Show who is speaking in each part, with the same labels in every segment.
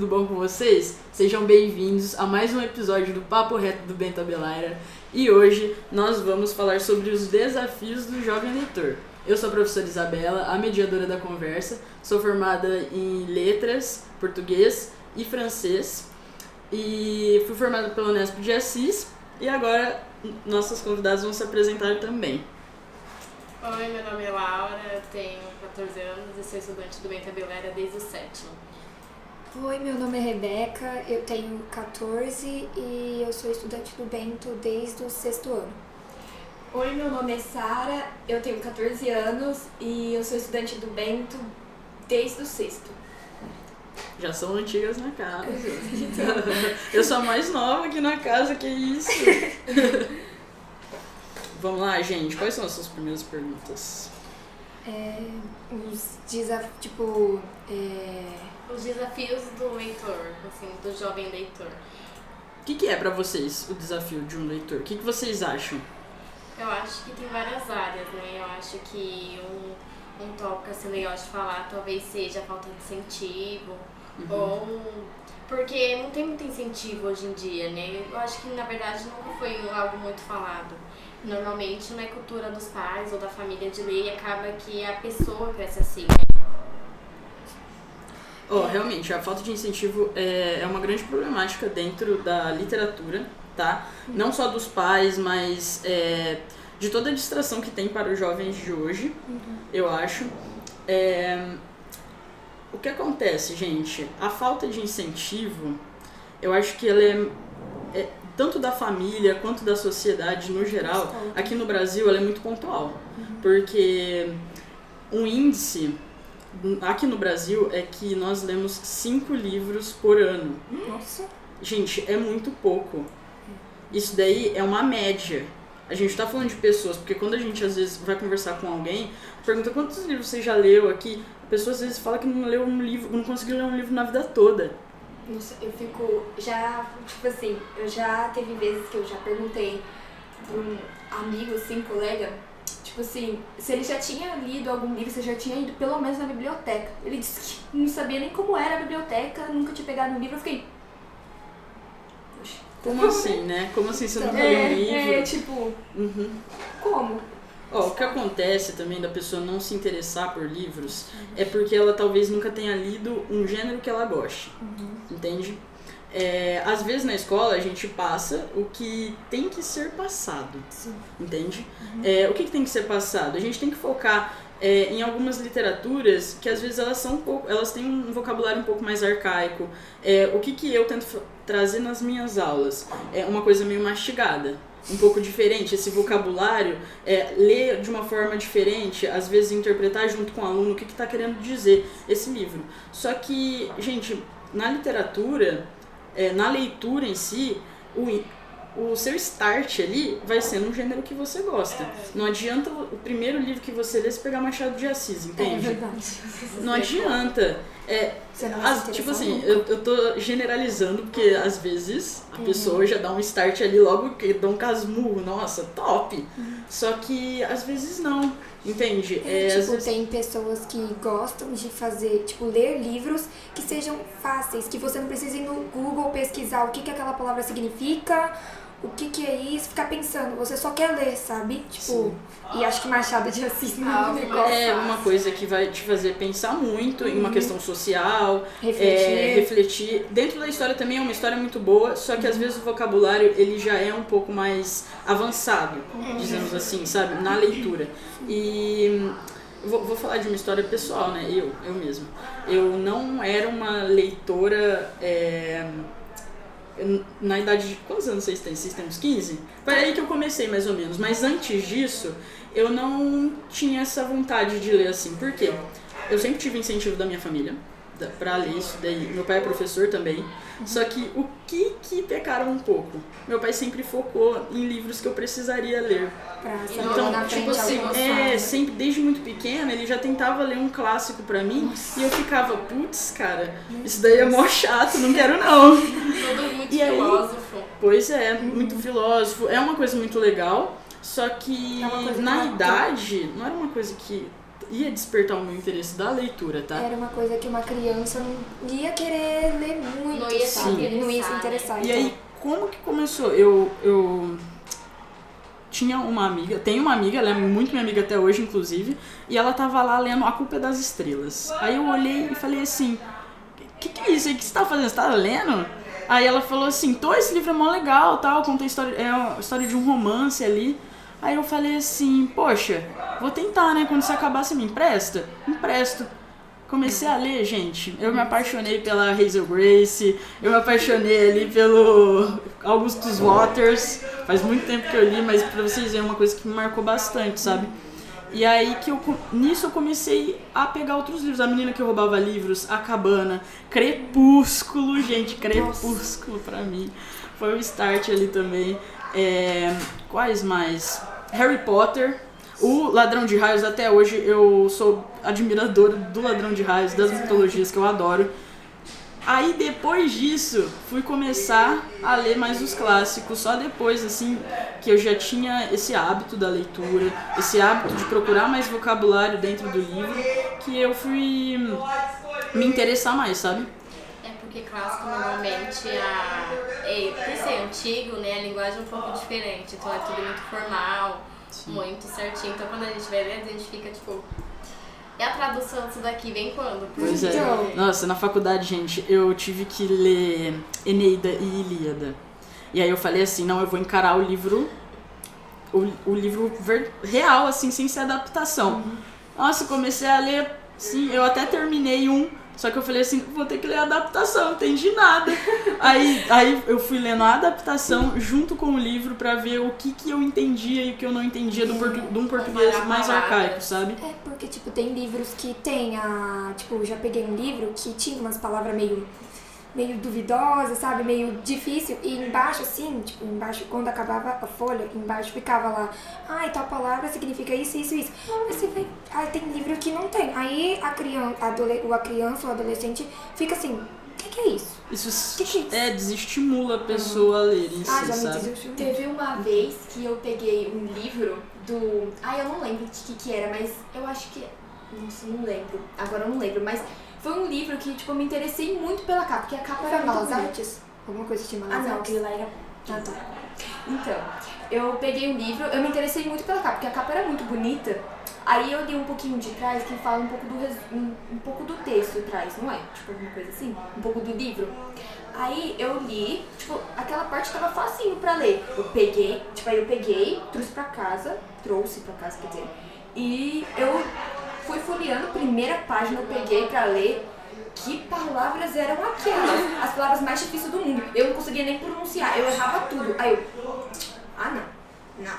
Speaker 1: bom com vocês? Sejam bem-vindos a mais um episódio do Papo Reto do Bento Abelaira. E hoje nós vamos falar sobre os desafios do jovem leitor. Eu sou a professora Isabela, a mediadora da conversa. Sou formada em letras, português e francês. E fui formada pela Unesp de Assis. E agora nossas convidadas vão se apresentar também.
Speaker 2: Oi, meu nome é Laura, eu tenho 14 anos e sou estudante do Bento Abelaira desde o 7º.
Speaker 3: Oi, meu nome é Rebeca, eu tenho 14 e eu sou estudante do Bento desde o 6º ano.
Speaker 4: Oi, meu nome é Sara, eu tenho 14 anos e eu sou estudante do Bento desde o 6º.
Speaker 1: Já são antigas na casa. Eu sou a mais nova aqui na casa, que isso? Vamos lá, gente. Quais são as suas primeiras perguntas?
Speaker 3: Os
Speaker 2: desafios do leitor, assim, do jovem leitor.
Speaker 1: O que é pra vocês o desafio de um leitor? O que vocês acham?
Speaker 2: Eu acho que tem várias áreas, né? Eu acho que um tópico assim legal de falar talvez seja a falta de incentivo, ou porque não tem muito incentivo hoje em dia, né? Eu acho que na verdade nunca foi algo muito falado. Normalmente não é cultura dos pais ou da família de ler e acaba que a pessoa cresce assim.
Speaker 1: Realmente, a falta de incentivo é uma grande problemática dentro da literatura, tá? Não só dos pais, mas de toda a distração que tem para os jovens de hoje, eu acho. O que acontece, gente? A falta de incentivo, eu acho que ela é tanto da família quanto da sociedade no geral. Aqui no Brasil ela é muito pontual, porque um índice aqui no Brasil é que nós lemos 5 livros por ano.
Speaker 3: Nossa!
Speaker 1: Gente, é muito pouco. Isso daí é uma média. A gente tá falando de pessoas, porque quando a gente às vezes vai conversar com alguém, pergunta quantos livros você já leu aqui, a pessoa às vezes fala que não leu um livro, não conseguiu ler um livro na vida toda.
Speaker 4: Nossa, eu fico eu já teve vezes que eu já perguntei pra um amigo, assim, colega, se ele já tinha lido algum livro, se já tinha ido pelo menos na biblioteca. Ele disse que não sabia nem como era a biblioteca, nunca tinha pegado um livro. Eu fiquei... Poxa.
Speaker 1: Como assim, né? Como assim você nunca leu um livro?
Speaker 4: Como?
Speaker 1: O que acontece também da pessoa não se interessar por livros é porque ela talvez nunca tenha lido um gênero que ela goste, entende? Às vezes na escola a gente passa o que tem que ser passado, entende? O que tem que ser passado? A gente tem que focar em algumas literaturas que às vezes elas têm um vocabulário um pouco mais arcaico. O que eu tento trazer nas minhas aulas? É uma coisa meio mastigada, um pouco diferente, esse vocabulário, ler de uma forma diferente, às vezes interpretar junto com o aluno o que está querendo dizer esse livro. Só que, gente, na literatura, na leitura em si, o seu start ali vai ser no gênero que você gosta. Não adianta o primeiro livro que você lê você pegar Machado de Assis, entende?
Speaker 3: É verdade.
Speaker 1: Não adianta. Tipo assim, eu tô generalizando, porque às vezes a pessoa já dá um start ali logo que dá um casmurro, nossa, top. Só que às vezes não, entende?
Speaker 3: Tem pessoas que gostam de fazer, ler livros que sejam fáceis, que você não precise ir no Google pesquisar o que aquela palavra significa, o que é isso, ficar pensando, você só quer ler, sabe? E acho que Machado de Assis não é um negócio.
Speaker 1: É uma coisa que vai te fazer pensar muito em uma questão social, refletir. Dentro da história também é uma história muito boa, só que às vezes o vocabulário ele já é um pouco mais avançado, dizemos assim, sabe? Na leitura. E vou falar de uma história pessoal, né? Eu mesma. Eu não era uma leitora... na idade de... Quantos anos vocês têm? Vocês têm uns 15? Foi aí que eu comecei, mais ou menos. Mas antes disso, eu não tinha essa vontade de ler assim. Por quê? Eu sempre tive incentivo da minha família pra ler isso daí. Meu pai é professor também. Só que o que pecaram um pouco? Meu pai sempre focou em livros que eu precisaria ler. Sempre, desde muito pequena, ele já tentava ler um clássico pra mim. E eu ficava, putz, cara, isso daí é mó chato, não quero não.
Speaker 2: Tudo muito filósofo.
Speaker 1: Pois é, muito filósofo. É uma coisa muito legal, só que na idade, não era uma coisa que ia despertar o meu interesse da leitura, tá?
Speaker 3: Era uma coisa que uma criança não ia querer ler muito,
Speaker 2: Não ia se
Speaker 3: sabe? Ele não ia se
Speaker 2: interessar,
Speaker 3: interessar.
Speaker 1: E aí, como que começou? Eu tinha uma amiga, tenho uma amiga, ela é muito minha amiga até hoje, inclusive, e ela tava lá lendo A Culpa é das Estrelas. Aí eu olhei e falei assim, que é isso aí que você tá fazendo? Você tá lendo? Aí ela falou assim, esse livro é mó legal, tal, conta a história, é a história de um romance ali. Aí eu falei assim, poxa, vou tentar, né? Quando você acabar, você me empresta? Empresto. Comecei a ler, gente. Eu me apaixonei pela Hazel Grace, eu me apaixonei ali pelo Augustus Waters. Faz muito tempo que eu li, mas pra vocês verem, é uma coisa que me marcou bastante, sabe? E aí que nisso eu comecei a pegar outros livros. A Menina que Roubava Livros, A Cabana, Crepúsculo, gente, Crepúsculo pra mim. Foi o start ali também. Quais mais? Harry Potter. O Ladrão de Raios, até hoje eu sou admiradora do Ladrão de Raios, das mitologias que eu adoro. Aí depois disso, fui começar a ler mais os clássicos, só depois, assim, que eu já tinha esse hábito da leitura, esse hábito de procurar mais vocabulário dentro do livro, que eu fui me interessar mais, sabe?
Speaker 2: É porque clássico normalmente, por ser antigo, né, a linguagem é um pouco diferente, então é tudo muito formal, sim, muito certinho. Então quando a gente vai ler, a gente fica tipo... E a tradução disso daqui vem quando?
Speaker 1: Pois é. Nossa, na faculdade, gente, eu tive que ler Eneida e Ilíada. E aí eu falei assim, não, eu vou encarar o livro real, assim, sem ser adaptação. Uhum. Nossa, comecei a ler, sim, eu até terminei só que eu falei assim, vou ter que ler a adaptação, não entendi nada. aí eu fui lendo a adaptação junto com o livro pra ver o que eu entendia e o que eu não entendia de um português mais arcaico, sabe?
Speaker 3: É, porque, tipo, tem livros que tem Tipo, já peguei um livro que tinha umas palavras meio duvidosas, sabe? Meio difícil. E embaixo, assim, tipo, quando acabava a folha, embaixo ficava lá, tal palavra significa isso, isso, isso. Aí você vê, tem livro que não tem. Aí a criança ou adolescente fica assim, o que é isso?
Speaker 1: Isso
Speaker 3: que é isso?
Speaker 1: Desestimula a pessoa a ler em si,
Speaker 3: já
Speaker 1: sabe?
Speaker 3: me
Speaker 4: Teve uma vez que eu peguei um livro do... eu não lembro de que era, mas eu acho que... Nossa, não lembro. Agora eu não lembro, mas... Foi um livro que, tipo, eu me interessei muito pela capa, porque a capa era
Speaker 3: Malas Artes? Alguma coisa que tinha Malas Artes?
Speaker 4: Não, aquele lá era... tá. Então, eu peguei um livro, eu me interessei muito pela capa, porque a capa era muito bonita. Aí eu li um pouquinho de trás, que fala um pouco do texto atrás, não é? Tipo, alguma coisa assim, um pouco do livro. Aí eu li, tipo, aquela parte tava facinho pra ler. Eu peguei, trouxe pra casa, quer dizer, e eu... fui folheando, primeira página eu peguei pra ler. Que palavras eram aquelas? As palavras mais difíceis do mundo. Eu não conseguia nem pronunciar, eu errava tudo. Aí eu... não.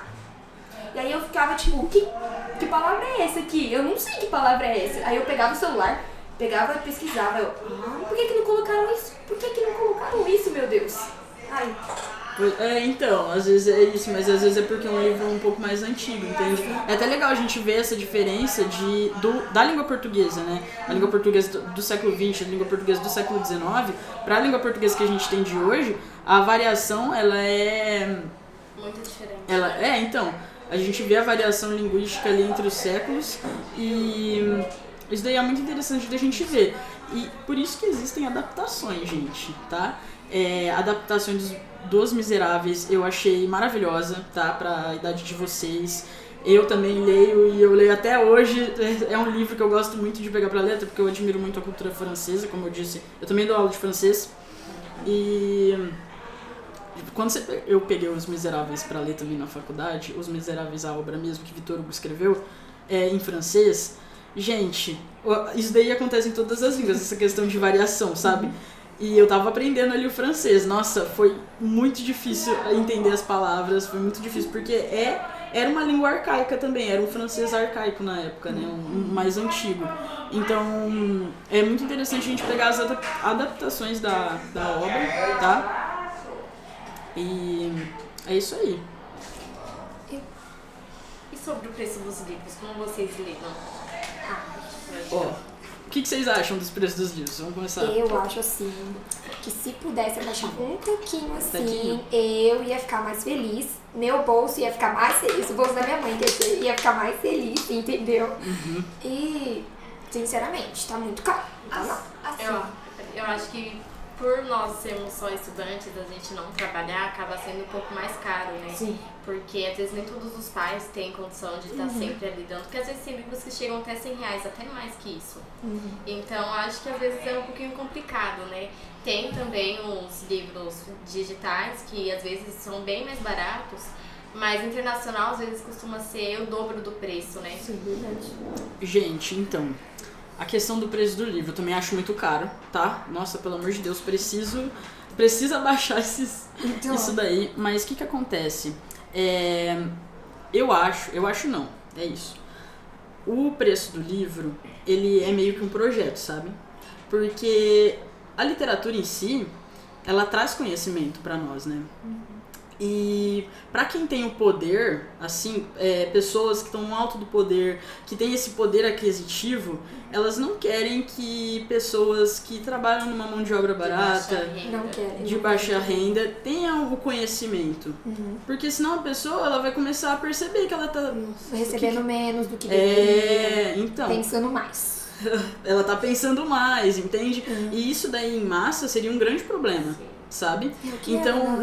Speaker 4: E aí eu ficava tipo, que palavra é essa aqui? Eu não sei que palavra é essa. Aí eu pegava o celular, pegava e pesquisava. Eu, por que não colocaram isso? Por que não colocaram isso, meu Deus?
Speaker 1: Então, às vezes é isso, mas às vezes é porque é um livro um pouco mais antigo, entende? É até legal a gente ver essa diferença da língua portuguesa, né? A língua portuguesa do século XX, a língua portuguesa do século XIX, para a língua portuguesa que a gente tem de hoje, a variação, ela é...
Speaker 2: muito diferente.
Speaker 1: Então, a gente vê a variação linguística ali entre os séculos e isso daí é muito interessante da gente ver. E por isso que existem adaptações, gente, tá? Adaptações dos Miseráveis eu achei maravilhosa, tá? Pra idade de vocês. Eu também leio e eu leio até hoje. É um livro que eu gosto muito de pegar pra ler, porque eu admiro muito a cultura francesa, como eu disse. Eu também dou aula de francês. E quando eu peguei Os Miseráveis pra ler também na faculdade, Os Miseráveis, a obra mesmo que Victor Hugo escreveu, em francês, gente, isso daí acontece em todas as línguas, essa questão de variação, sabe? E eu tava aprendendo ali o francês. Nossa, foi muito difícil entender as palavras, foi muito difícil, porque era uma língua arcaica também, era um francês arcaico na época, né? Um mais antigo. Então, é muito interessante a gente pegar as adaptações da obra, tá? E é isso aí.
Speaker 2: E sobre o preço dos livros, como vocês lidam?
Speaker 1: O que vocês acham dos preços dos livros? Vamos começar.
Speaker 3: Eu acho assim, que se pudesse abaixar um pouquinho assim,
Speaker 1: Taquinho.
Speaker 3: eu ia ficar mais feliz. Meu bolso ia ficar mais feliz, o bolso da minha mãe ia ficar mais feliz, entendeu? E, sinceramente, tá muito caro. Tá não.
Speaker 4: Assim,
Speaker 2: Eu acho que por nós sermos só estudantes, a gente não trabalhar, acaba sendo um pouco mais caro, né?
Speaker 3: Sim.
Speaker 2: Porque às vezes nem todos os pais têm condição de estar sempre ali dando. Porque às vezes tem livros que chegam até R$100, até mais que isso. Então acho que às vezes é um pouquinho complicado, né? Tem também os livros digitais que às vezes são bem mais baratos, mas internacional às vezes costuma ser o dobro do preço, né?
Speaker 3: Sim, verdade.
Speaker 1: Gente, então, a questão do preço do livro eu também acho muito caro, tá? Nossa, pelo amor de Deus, precisa baixar
Speaker 3: Então.
Speaker 1: isso daí. Mas o que acontece? Eu acho não, é isso. O preço do livro, ele é meio que um projeto, sabe? Porque a literatura em si, ela traz conhecimento pra nós, né? E pra quem tem o poder, assim, pessoas que estão no alto do poder, que têm esse poder aquisitivo, elas não querem que pessoas que trabalham numa mão de obra barata,
Speaker 3: Não querem.
Speaker 1: de baixa renda, tenham o conhecimento. Porque senão a pessoa ela vai começar a perceber que ela tá...
Speaker 3: Recebendo menos do que deveria.
Speaker 1: então,
Speaker 3: Pensando mais.
Speaker 1: ela tá pensando mais, entende? E isso daí em massa seria um grande problema. Sabe? Então,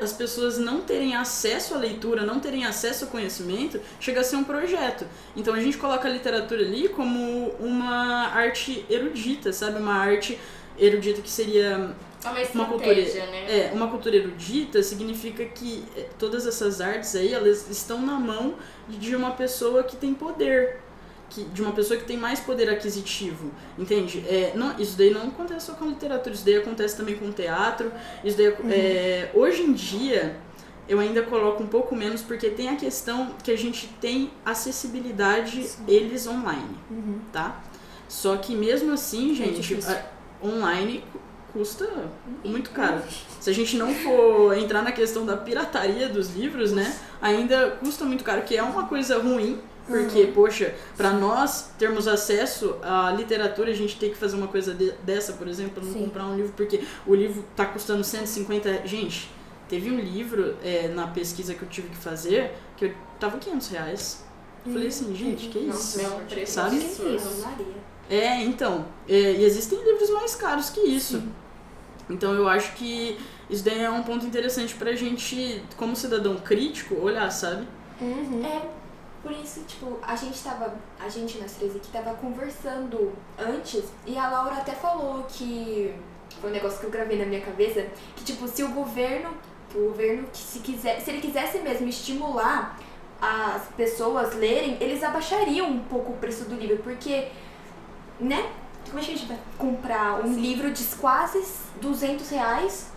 Speaker 1: as pessoas não terem acesso à leitura, não terem acesso ao conhecimento, chega a ser um projeto. Então, a gente coloca a literatura ali como uma arte erudita, sabe? Uma arte erudita que seria...
Speaker 2: Uma cultura, né?
Speaker 1: Uma cultura erudita significa que todas essas artes aí, elas estão na mão de uma pessoa que tem poder. De uma pessoa que tem mais poder aquisitivo, entende? Isso daí não acontece só com a literatura, isso daí acontece também com o teatro, isso daí, hoje em dia, eu ainda coloco um pouco menos, porque tem a questão que a gente tem acessibilidade eles online, tá? Só que mesmo assim, gente, online custa muito caro. Se a gente não for entrar na questão da pirataria dos livros, né, ainda custa muito caro, que é uma coisa ruim. Porque, poxa, para nós termos acesso à literatura, a gente tem que fazer uma coisa dessa, por exemplo, não comprar um livro, porque o livro tá custando 150... Gente, teve um livro na pesquisa que eu tive que fazer, que eu tava R$500. Eu falei assim, gente, que isso?
Speaker 2: É um preço
Speaker 1: sabe?
Speaker 2: absurdo.
Speaker 1: Então, e existem livros mais caros que isso. Então eu acho que isso daí é um ponto interessante pra gente, como cidadão crítico, olhar, sabe?
Speaker 4: Por isso, tipo, a gente nós três aqui tava conversando antes e a Laura até falou que foi um negócio que eu gravei na minha cabeça, que tipo, se o governo se ele quisesse mesmo estimular as pessoas lerem, eles abaixariam um pouco o preço do livro, porque, né? Como é que a gente vai comprar um livro de quase R$200?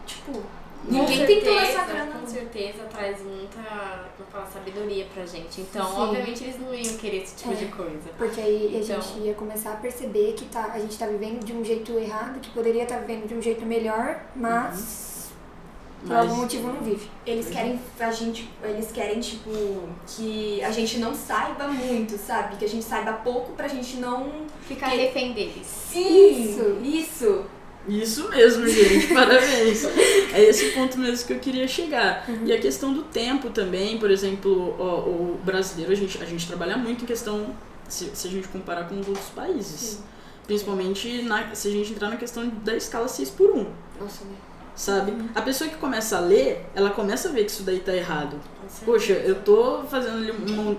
Speaker 4: Tipo, ninguém tem toda essa grana.
Speaker 2: Com certeza traz muita, como falar, sabedoria pra gente. Então, obviamente, eles não iam querer esse tipo de coisa.
Speaker 3: Porque aí a gente ia começar a perceber que a gente tá vivendo de um jeito errado, que poderia estar vivendo de um jeito melhor, mas por algum motivo não vive.
Speaker 4: Eles querem, tipo, que a gente não saiba muito, sabe? Que a gente saiba pouco pra gente não
Speaker 2: ficar refém deles.
Speaker 4: Sim, isso.
Speaker 1: Isso mesmo, gente, parabéns. É esse ponto mesmo que eu queria chegar. E a questão do tempo também, por exemplo, o brasileiro, a gente trabalha muito em questão, se a gente comparar com os outros países. Principalmente se a gente entrar na questão da escala 6x1.
Speaker 3: Nossa, né?
Speaker 1: Sabe? A pessoa que começa a ler, ela começa a ver que isso daí tá errado. Poxa, eu tô fazendo ali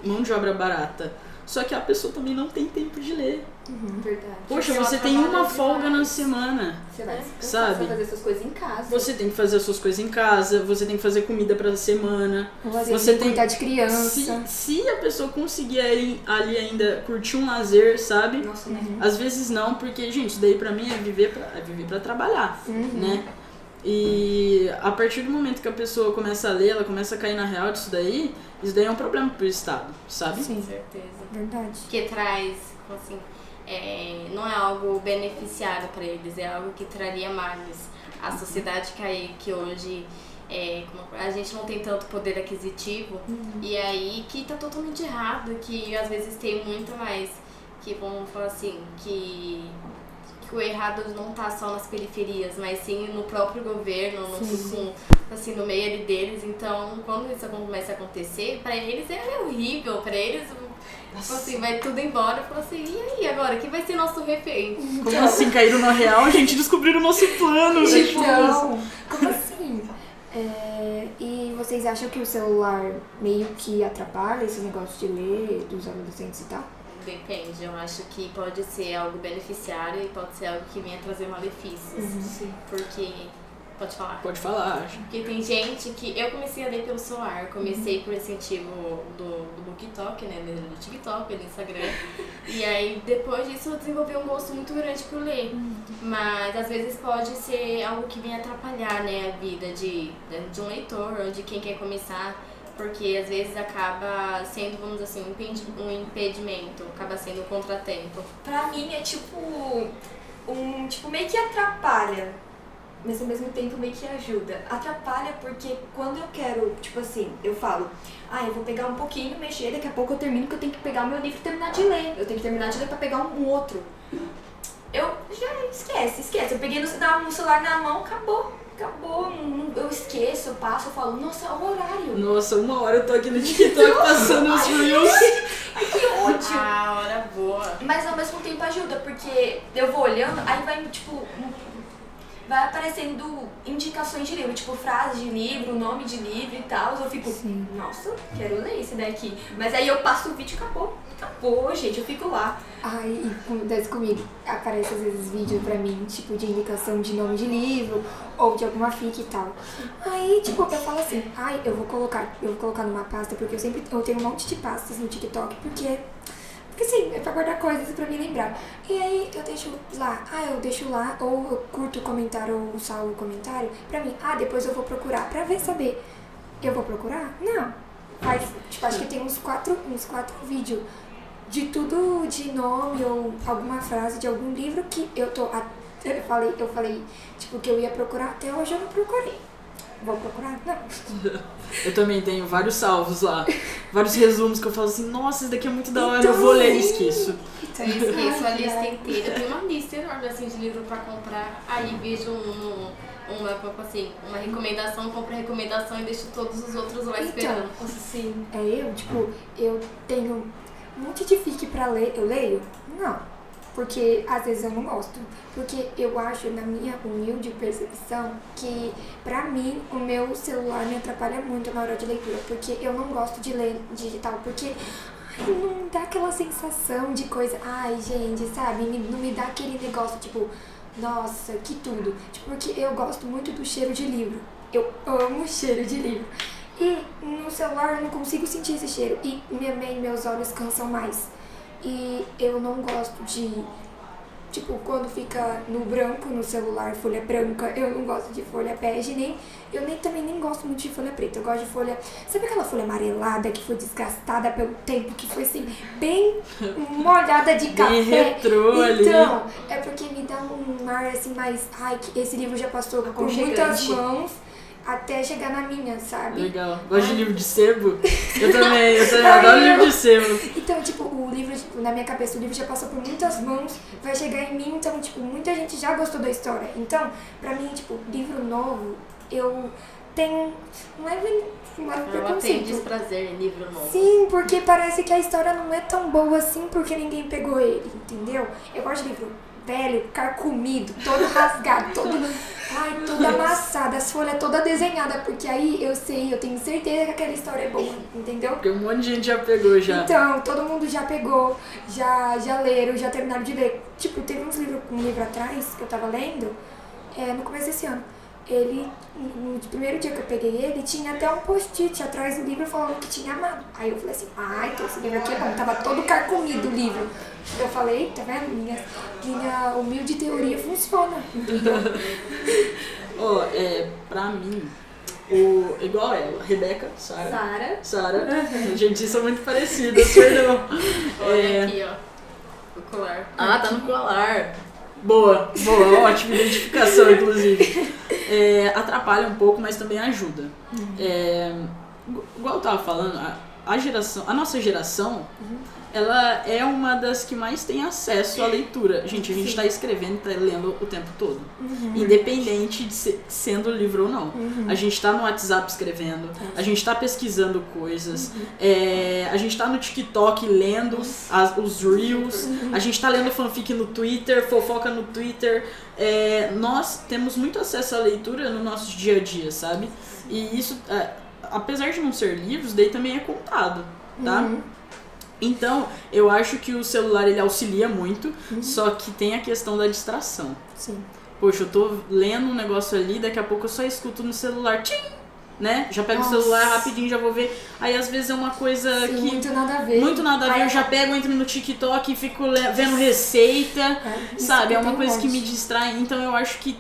Speaker 1: mão de obra barata. Só que a pessoa também não tem tempo de ler.
Speaker 4: Verdade.
Speaker 1: Poxa, você tem uma folga na semana.
Speaker 4: Você vai
Speaker 1: sabe?
Speaker 4: fazer suas coisas em casa.
Speaker 1: Você tem que fazer as suas coisas em casa, você tem que fazer comida pra semana.
Speaker 3: Você tem que cuidar de criança.
Speaker 1: Se a pessoa conseguir ali ainda curtir um lazer, sabe?
Speaker 4: Nossa,
Speaker 1: Às vezes não, porque, gente, isso daí pra mim é viver pra trabalhar, né? E a partir do momento que a pessoa começa a ler, ela começa a cair na real disso daí, isso daí é um problema pro Estado, sabe?
Speaker 3: Sim,
Speaker 2: com certeza.
Speaker 3: Verdade.
Speaker 2: Que traz, assim, não é algo beneficiário para eles, é algo que traria males. A sociedade que hoje a gente não tem tanto poder aquisitivo, e aí que tá totalmente errado, que às vezes tem muito mais, que, vamos falar assim, que o errado não tá só nas periferias, mas sim no próprio governo, assim, no meio ali deles. Então, quando isso começa a acontecer, pra eles é horrível, pra eles, tipo assim, vai tudo embora. Fala assim, e aí agora, quem vai ser nosso refém?
Speaker 1: Como assim, caíram na real? A gente descobriu o nosso plano.
Speaker 3: Então, como assim? E vocês acham que o celular meio que atrapalha esse negócio de ler dos adolescentes e tal?
Speaker 2: Depende, eu acho que pode ser algo beneficiário e pode ser algo que venha trazer malefícios.
Speaker 3: Sim.
Speaker 2: Porque... Pode falar?
Speaker 1: Pode falar, acho.
Speaker 2: Porque tem gente que... Eu comecei a ler pelo celular, comecei por incentivo do BookTok, né? Do TikTok, do Instagram. E aí, depois disso, eu desenvolvi um gosto muito grande por ler. Mas, às vezes, pode ser algo que vem atrapalhar, né? A vida de um leitor ou de quem quer começar. Porque, às vezes, acaba sendo, vamos dizer assim, um impedimento. Acaba sendo um contratempo.
Speaker 4: Pra mim, é meio que atrapalha. Mas ao mesmo tempo meio que ajuda. Atrapalha porque quando eu quero, tipo assim, eu falo, eu vou pegar um pouquinho, mexer, daqui a pouco eu termino, que eu tenho que pegar o meu livro e terminar de ler. Eu tenho que terminar de ler pra pegar um outro. Eu já esquece. Eu peguei no celular na mão, acabou. Eu esqueço, eu passo, eu falo, nossa, é o horário.
Speaker 1: Nossa, 1 hora eu tô aqui no TikTok passando os reels.
Speaker 4: Ai, que ódio.
Speaker 2: Hora boa.
Speaker 4: Mas ao mesmo tempo ajuda, porque eu vou olhando, aí vai, vai aparecendo indicações de livro, tipo frases de livro, nome de livro e tal. Eu fico, nossa, quero ler esse daqui. Mas aí eu passo o vídeo e acabou, gente, eu fico lá.
Speaker 3: Ai, acontece comigo. Aparece às vezes vídeo pra mim, tipo, de indicação de nome de livro ou de alguma fic e tal. Aí, tipo, eu falo assim, eu vou colocar numa pasta, porque eu tenho um monte de pastas no TikTok, porque sim, é pra guardar coisas pra me lembrar. E aí eu deixo lá, ou eu curto o comentário ou salvo o comentário pra mim. Depois eu vou procurar pra saber. Eu vou procurar? Não. Acho que tem uns quatro vídeos de tudo de nome ou alguma frase de algum livro que eu falei, tipo, que eu ia procurar, até hoje eu não procurei. Vou procurar? Não.
Speaker 1: Eu também tenho vários salvos lá, vários resumos que eu falo assim, nossa, isso daqui é muito da hora, eu vou ler e esqueço.
Speaker 2: Eu esqueço a lista inteira, eu tenho uma lista enorme assim, de livro pra comprar, aí vejo uma recomendação, compro a recomendação e deixo todos os outros lá esperando.
Speaker 4: Assim.
Speaker 3: Eu tenho um monte de fic pra ler, eu leio? Não, porque às vezes eu não gosto, porque eu acho, na minha humilde percepção, que pra mim o meu celular me atrapalha muito na hora de leitura, porque eu não gosto de ler digital, porque não dá aquela sensação de coisa, gente, sabe, não me dá aquele negócio, tipo, nossa, que tudo, tipo, porque eu gosto muito do cheiro de livro, eu amo o cheiro de livro. E no celular eu não consigo sentir esse cheiro. E meus olhos cansam mais. E eu não gosto de... Tipo, quando fica no branco no celular, folha branca, eu não gosto de folha bege, eu também nem gosto muito de folha preta. Eu gosto de folha... Sabe aquela folha amarelada que foi desgastada pelo tempo, que foi assim, bem molhada de café?
Speaker 1: Bem retrô ali.
Speaker 3: Então, é porque me dá um ar assim mais... que esse livro já passou por muitas mãos até chegar na minha, sabe?
Speaker 1: Legal. Gosto de livro de sebo? Eu também adoro livro de sebo.
Speaker 3: Então, tipo, o livro, na minha cabeça, o livro já passou por muitas mãos, vai chegar em mim, então, tipo, muita gente já gostou da história. Então, pra mim, tipo, livro novo, eu tenho um leve preconceito.
Speaker 2: Tem desprazer em livro novo.
Speaker 3: Sim, porque parece que a história não é tão boa assim porque ninguém pegou ele, entendeu? Eu gosto de livro velho, carcomido, todo rasgado, todo amassado, as folhas todas desenhadas, porque aí eu tenho certeza que aquela história é boa, entendeu?
Speaker 1: Porque um monte de gente já pegou já.
Speaker 3: Então, todo mundo já pegou, já leram, já terminaram de ler. Tipo, teve um livro atrás que eu tava lendo, no começo desse ano. Ele, no primeiro dia que eu peguei ele, tinha até um post-it atrás do livro falando que tinha amado. Aí eu falei assim, então esse livro aqui é bom, tava todo carcomido o livro. Eu falei, tá vendo? Minha humilde teoria funciona.
Speaker 1: Pra mim, igual ela, Rebeca, Sara. Gente, são muito parecidas, perdão.
Speaker 2: Olha aqui, ó, o colar.
Speaker 1: Tá no colar. Boa, ótima identificação, inclusive. Atrapalha um pouco, mas também ajuda. Igual eu tava falando, a nossa geração, ela é uma das que mais tem acesso à leitura. Gente, a gente tá escrevendo e tá lendo o tempo todo. Independente de sendo livro ou não. A gente tá no WhatsApp escrevendo, a gente tá pesquisando coisas, a gente tá no TikTok lendo os Reels, a gente tá lendo fanfic no Twitter, fofoca no Twitter. Nós temos muito acesso à leitura no nosso dia a dia, sabe? E isso, apesar de não ser livros, daí também é contado, tá? Então, eu acho que o celular ele auxilia muito, só que tem a questão da distração.
Speaker 3: Sim.
Speaker 1: Poxa, eu tô lendo um negócio ali, daqui a pouco eu só escuto no celular, tchim, né? Já pego o celular rapidinho, já vou ver. Aí às vezes é uma coisa que...
Speaker 3: Muito nada a ver.
Speaker 1: Muito nada a ver, eu já pego, entro no TikTok e fico vendo receita, sabe? É uma coisa que me distrai. Então eu acho que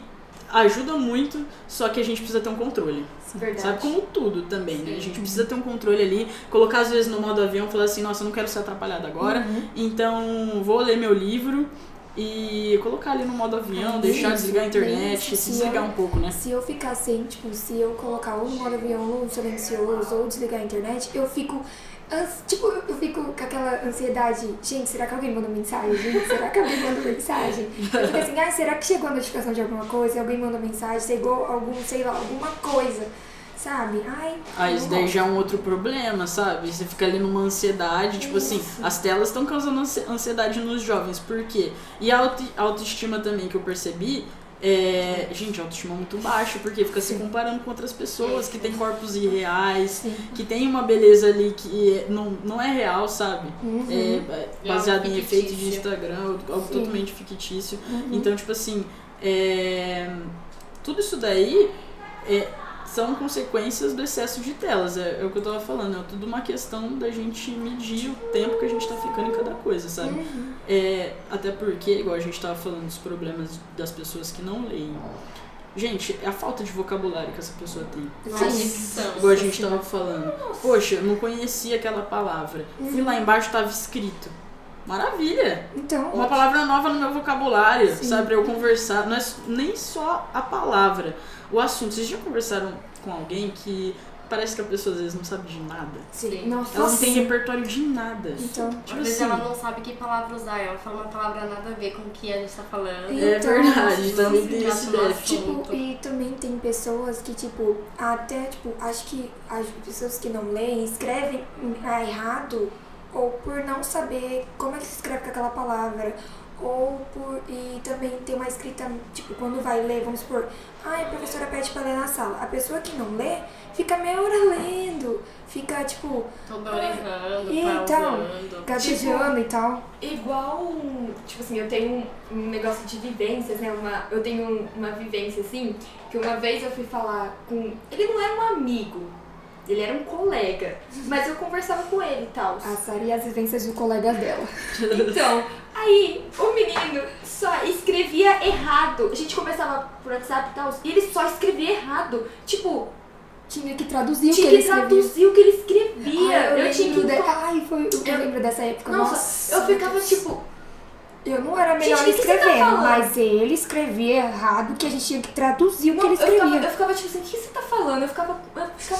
Speaker 1: ajuda muito, só que a gente precisa ter um controle.
Speaker 4: Verdade.
Speaker 1: Sabe? Como tudo também, né? A gente precisa ter um controle ali, colocar às vezes no modo avião e falar assim, nossa, eu não quero ser atrapalhada agora, então vou ler meu livro e colocar ali no modo avião, deixar desligar a internet, se desligar um pouco, né?
Speaker 3: Se eu ficar sem, tipo, se eu colocar ou no modo avião ou no silencioso ou desligar a internet, eu fico... eu fico com aquela ansiedade, gente, será que alguém mandou mensagem? Gente, será que alguém mandou mensagem? Eu fico assim, será que chegou a notificação de alguma coisa? Alguém mandou mensagem? Chegou alguma coisa, sabe?
Speaker 1: Isso daí já é um outro problema, sabe? Você fica ali numa ansiedade, tipo assim, as telas estão causando ansiedade nos jovens, por quê? E a autoestima também que eu percebi, gente, a autoestima é muito baixa, porque fica se comparando com outras pessoas que têm corpos irreais, que tem uma beleza ali que não é real, sabe? Baseado em efeitos de Instagram, algo totalmente fictício. Então, tipo assim, tudo isso daí são consequências do excesso de telas, é o que eu tava falando, é tudo uma questão da gente medir o tempo que a gente tá ficando em cada coisa, sabe? Até porque, igual a gente tava falando dos problemas das pessoas que não leem. Gente, é a falta de vocabulário que essa pessoa tem. Igual a gente tava falando. Poxa, eu não conhecia aquela palavra. Fui lá embaixo, tava escrito. Maravilha!
Speaker 3: Então,
Speaker 1: uma palavra nova no meu vocabulário, sabe? Pra eu conversar. Não é nem só a palavra, o assunto. Vocês já conversaram com alguém que parece que a pessoa às vezes não sabe de nada?
Speaker 2: Sim.
Speaker 3: Nossa.
Speaker 1: Ela não tem repertório de nada.
Speaker 3: Então,
Speaker 2: Às vezes ela não sabe que palavra usar, ela fala uma palavra nada a ver com o que a gente tá falando.
Speaker 1: É verdade, também tem esse déficit.
Speaker 3: Tipo, e também tem pessoas que, tipo, até, tipo, acho que as pessoas que não leem escrevem errado, ou por não saber como é que se escreve com aquela palavra, e também tem uma escrita, tipo, quando vai ler, vamos supor, a professora pede pra ler na sala, a pessoa que não lê fica meia hora lendo, fica, tipo...
Speaker 2: Toda hora errando,
Speaker 3: então, gaguejando e tal.
Speaker 4: Igual, tipo assim, eu tenho um negócio de vivências, né, eu tenho uma vivência, assim, que uma vez eu fui falar com... Ele não era um amigo, ele era um colega, mas eu conversava com ele e tal.
Speaker 3: A Sara e as vivências do colega dela.
Speaker 4: Então, aí o menino só escrevia errado. A gente conversava por WhatsApp e tal, e ele só escrevia errado. Tipo,
Speaker 3: tinha que traduzir o que ele escrevia. Eu lembro dessa época. Nossa,
Speaker 4: eu ficava tipo...
Speaker 3: Eu não era melhor escrevendo, mas ele escrevia errado, que a gente tinha que traduzir o que ele escrevia.
Speaker 4: Eu ficava tipo assim, o que você tá falando? Eu ficava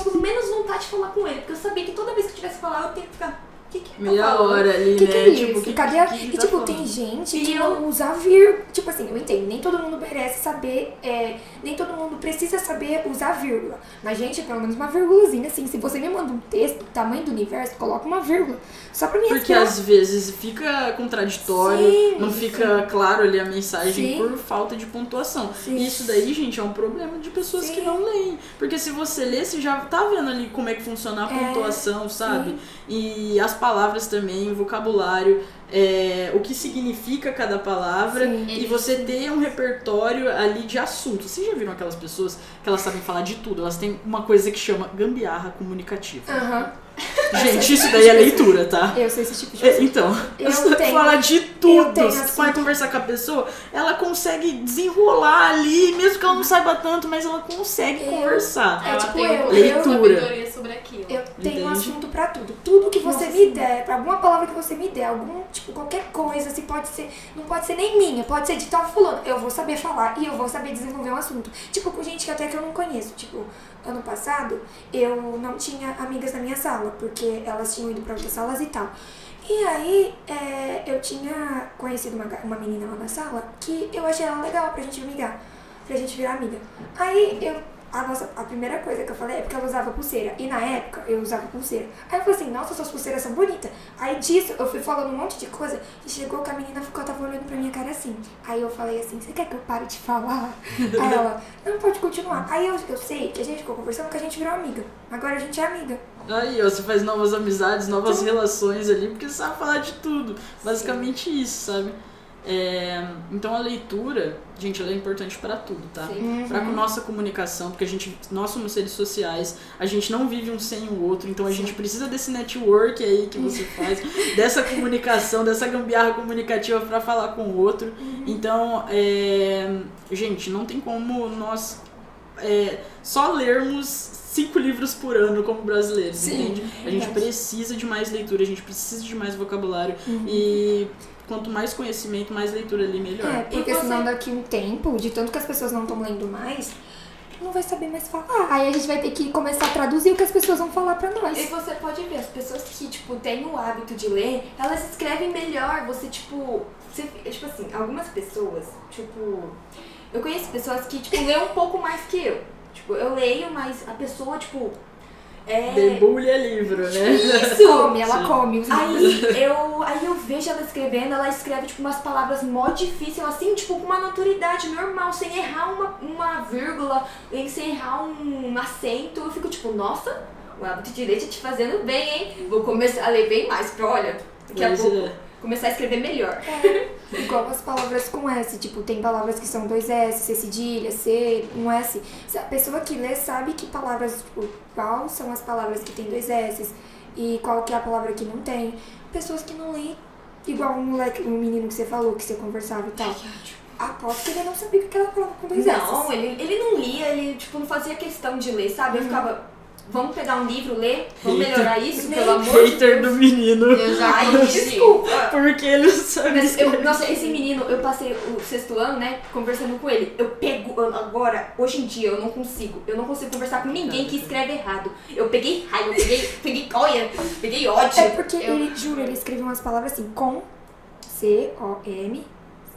Speaker 4: com menos vontade de falar com ele, porque eu sabia que toda vez que eu tivesse que falar, eu tinha que ficar... Que
Speaker 1: meia hora ali,
Speaker 3: né?
Speaker 1: É
Speaker 3: tipo,
Speaker 1: isso?
Speaker 3: Cadê e tipo, tem gente que não usa vírgula. Tipo assim, eu entendo, nem todo mundo merece saber, nem todo mundo precisa saber usar vírgula. Mas, gente, pelo menos uma vírgulazinha, assim. Se você me manda um texto do tamanho do universo, coloca uma vírgula. Só pra mim.
Speaker 1: Porque às vezes fica contraditório, não fica claro ali a mensagem por falta de pontuação. E isso daí, gente, é um problema de pessoas que não leem. Porque se você lê, você já tá vendo ali como é que funciona a pontuação, sabe? E as palavras também, o vocabulário, o que significa cada palavra, e você ter um repertório ali de assuntos. Vocês já viram aquelas pessoas que elas sabem falar de tudo? Elas têm uma coisa que chama gambiarra comunicativa. Gente, isso daí é leitura, tá?
Speaker 3: Eu sei esse tipo de coisa.
Speaker 1: Então, fala de tudo. tudo.
Speaker 3: tenho,
Speaker 1: Você
Speaker 3: assim,
Speaker 1: vai conversar com a pessoa, ela consegue desenrolar ali, mesmo que ela não saiba tanto, mas ela consegue conversar.
Speaker 2: Ela
Speaker 3: tipo
Speaker 2: tem
Speaker 3: eu,
Speaker 1: leitura.
Speaker 2: sabedoria sobre aquilo.
Speaker 3: Eu tenho um
Speaker 1: Entende?
Speaker 3: assunto pra tudo. Tudo que você
Speaker 4: Nossa,
Speaker 3: me
Speaker 4: sim.
Speaker 3: der, alguma palavra que você me der, algum, tipo, qualquer coisa, assim, pode ser, não pode ser nem minha, pode ser de tal fulano. Eu vou saber falar e eu vou saber desenvolver um assunto. Tipo, com gente que até que eu não conheço. Tipo, ano passado, eu não tinha amigas na minha sala, porque elas tinham ido pra outras salas e tal. E aí, eu tinha conhecido uma menina lá na sala que eu achei ela legal pra gente virar amiga. Aí, a primeira coisa que eu falei é porque ela usava pulseira. E na época, eu usava pulseira. Aí eu falei assim, nossa, suas pulseiras são bonitas. Aí disso, eu fui falando um monte de coisa e chegou que a menina tava olhando pra minha cara assim. Aí eu falei assim, você quer que eu pare de falar? Aí ela, não, pode continuar. Aí eu sei que a gente ficou conversando que a gente virou amiga. Agora a gente é amiga.
Speaker 1: Aí, ó, você faz novas amizades, novas relações ali, porque você sabe falar de tudo. Basicamente isso, sabe? Então a leitura, gente, ela é importante pra tudo, tá?
Speaker 4: Sim.
Speaker 1: Pra nossa comunicação, porque nós somos seres sociais, a gente não vive um sem o outro, então a gente precisa desse network aí que você faz, dessa comunicação, dessa gambiarra comunicativa pra falar com o outro. Então, gente, não tem como nós só lermos 5 livros por ano como brasileiros, entende? A gente precisa de mais leitura, a gente precisa de mais vocabulário e quanto mais conhecimento, mais leitura ali, melhor.
Speaker 3: Porque senão daqui um tempo, de tanto que as pessoas não estão lendo mais, não vai saber mais falar. Aí a gente vai ter que começar a traduzir o que as pessoas vão falar pra nós.
Speaker 4: E você pode ver, as pessoas que, tipo, têm o hábito de ler, elas escrevem melhor. Tipo assim, algumas pessoas, tipo... Eu conheço pessoas que, tipo, lêem um pouco mais que eu. Tipo, eu leio, mas a pessoa, tipo...
Speaker 1: Debulha livro, né?
Speaker 4: Isso!
Speaker 3: Ela come os
Speaker 4: Aí eu vejo ela escrevendo, ela escreve, tipo, umas palavras mó difíceis, assim, tipo, com uma naturalidade normal, sem errar uma vírgula, sem errar um acento. Eu fico, tipo, nossa, o hábito de ler tá te fazendo bem, hein? Vou começar a ler bem mais, pra, olha, daqui a pouco começar a escrever melhor.
Speaker 3: Igual as palavras com S, tipo, tem palavras que são 2 S, C cedilha, C, um S. A pessoa que lê sabe que palavras, tipo, qual são as palavras que tem 2 S e qual que é a palavra que não tem. Pessoas que não leem, igual um menino que você falou, que você conversava e tal. Aposto que ele não sabia que aquela palavra com 2 S.
Speaker 4: Não, ele não lia, ele, tipo, não fazia questão de ler, sabe? Eu ficava... Vamos pegar um livro, ler? Vamos melhorar isso, pelo amor de Deus.
Speaker 1: Hater do menino.
Speaker 2: Eu já
Speaker 4: Ai,
Speaker 2: conheci.
Speaker 4: desculpa.
Speaker 1: Porque ele não sabe escrever.
Speaker 4: Nossa, esse menino, eu passei o 6º ano, né, conversando com ele. Agora, hoje em dia, eu não consigo conversar com ninguém que escreve errado. Eu peguei raiva, peguei ódio.
Speaker 3: É porque ele escreveu umas palavras assim, com, C-O-M,